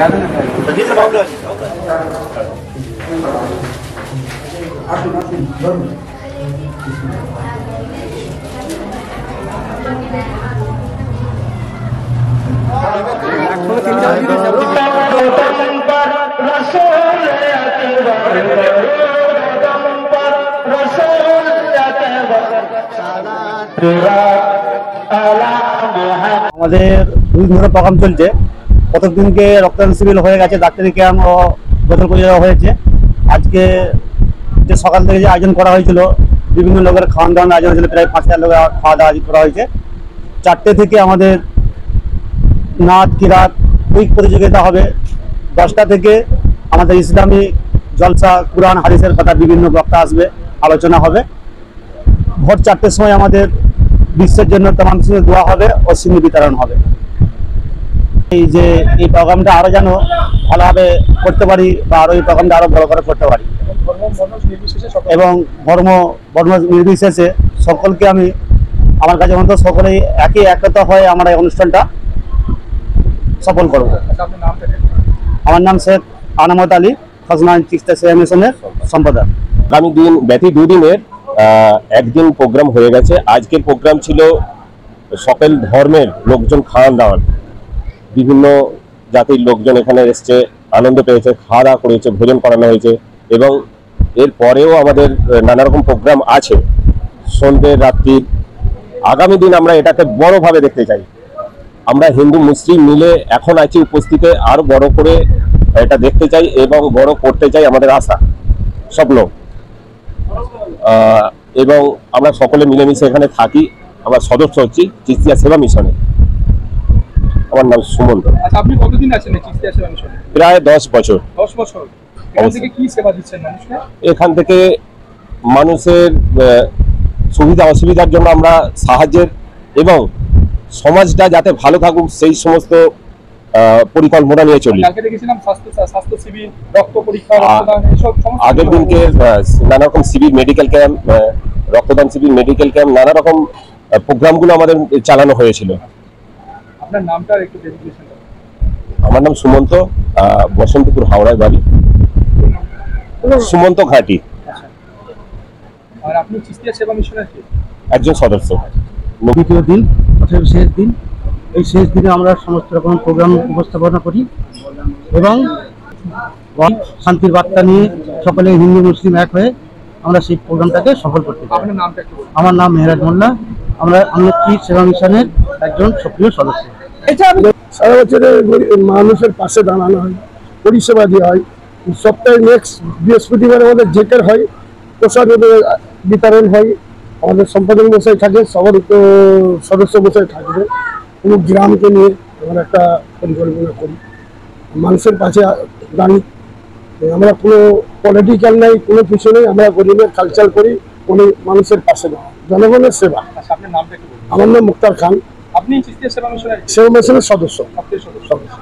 আমাদের 2 দিন ধরে প্রোগ্রাম চলছে। প্রথম দিনকে রক্তদান শিবির হয়ে গেছে, ডাক্তারি ক্যাম্প ও বোতল করে দেওয়া হয়েছে। আজকে যে সকাল থেকে যে আয়োজন করা হয়েছিল, বিভিন্ন লোকের খাওয়ান দাওয়ার আয়োজন হয়েছিল, প্রায় 5000 লোকের খাওয়া দাওয়া করা হয়েছে। 4টে থেকে আমাদের নাচ কিরাত কুইক প্রতিযোগিতা হবে। 10টা থেকে আমাদের ইসলামী জলসা, কুরআন হাদিসের কথা বিভিন্ন বক্তা আসবে, আলোচনা হবে। ভোর 4টের সময় আমাদের বিশ্বের জন্য তামাম সিংহে দোয়া হবে ও সিংহ বিতরণ হবে। এই যে এই প্রোগ্রামটা আরো যেন ভালোভাবে করতে পারি বা আরো এই প্রোগ্রামটা আরো বড় করে করতে পারি এবং বর্ণ নির্বিশেষে সকলকে আমি আমার কাছে মনে সকলেই একই একতা হয়ে আমরা এই অনুষ্ঠানটা সফল করব। আমার নাম শেখ আনামত আলী, খাজনা চিকিৎসা সেবা মিশনের সম্পাদক। আগামী দিন ব্যতী 2 দিনের একদিন প্রোগ্রাম হয়ে গেছে। আজকের প্রোগ্রাম ছিল সকল ধর্মের লোকজন খাওয়ান দাওয়ান, বিভিন্ন জাতির লোকজন এখানে এসছে, আনন্দ পেয়েছে, খাওয়া দাওয়া করেছে, ভোজন করানো হয়েছে এবং এর পরেও আমাদের নানা রকম প্রোগ্রাম আছে সন্ধ্যে রাত্রি। আগামী দিন আমরা এটাকে বড়ভাবে দেখতে চাই। আমরা হিন্দু মুসলিম মিলে এখন আছি উপস্থিতে, আরো বড় করে এটা দেখতে চাই এবং বড় করতে চাই আমাদের আশা স্বপ্ন। এবং আমরা সকলে মিলেমিশে এখানে থাকি। আমরা সদস্য হচ্ছি চিস্তিয়া সেবা মিশনে। আমার নাম সুমন্ত। আচ্ছা, আপনি কতদিন আছেন এই চিস্তিয়া সেবা মিশনে? প্রায় 10 বছর। 10 বছর। এখান থেকে কি সেবা দিচ্ছেন মানুষকে? এখান থেকে মানুষের সুবিধা অসুবিধার জন্য আমরা সাহায্যের এবং সমাজটা যাতে ভালো থাকুক সেই সমস্ত পরিকল্পনা নিয়ে চলি। আগে দেখেছিলাম স্বাস্থ্য শিবির, রক্ত পরীক্ষা, রক্তদান, এসব সমস্ত। আগের দিনকে নানা রকম শিবির, মেডিকেল ক্যাম্প, রক্তদান শিবির, মেডিকেল ক্যাম্প, নানা রকম প্রোগ্রামগুলো আমাদের চালানো হয়েছিল। আপনার নামটা একটু ডেজিগনেশন করুন। আমার নাম সুমন্ত, বসন্তপুর হাওড়ায় বাড়ি, সুমন্ত ঘাটি। আচ্ছা, আর আপনি চিস্তিয়া সেবা মিশনের কি একজন সদস্য। দ্বিতীয় দিন অর্থাৎ শেষ দিন। এই শেষ দিনে আমরা সমস্ত রকম প্রোগ্রাম উপস্থাপনা করি এবং শান্তির বার্তা নিয়ে সকলে হিন্দু মুসলিম এক হয়ে আমরা সেই প্রোগ্রামটাকে সফল করতে পারি। আপনার নামটা একটু বলুন। আমার নাম মেহরাজ মোল্লা, আমরা আমলকি সেবা মিশনের একজন সক্রিয় সদস্য। সারা বছরে মানুষের পাশে দাঁড়ানো হয়, পরিষেবা দেওয়া হয়। সপ্তাহে নেক্সট বৃহস্পতিবার আমাদের জেকের হয়, প্রসাদ বিতরণ হয়। আমাদের সম্পাদক মশাই থাকে, সবার সদস্য মশাই থাকবে। কোনো গ্রামকে নিয়ে আমরা একটা পরিকল্পনা করি, মানুষের পাশে দাঁড়িয়ে। আমরা কোনো পলিটিক্যাল নাই, কোনো কিছু নেই, আমরা গরিবের কালচার করি, কোনো মানুষের পাশে দাঁড়া, জনগণের সেবা। আচ্ছা, আপনার নামটা একটু বলুন। আমার নাম মুক্তার খান, আপনি চিস্তিয়া সেবা মিশনের সেবা মিশনের সদস্য। সদস্য।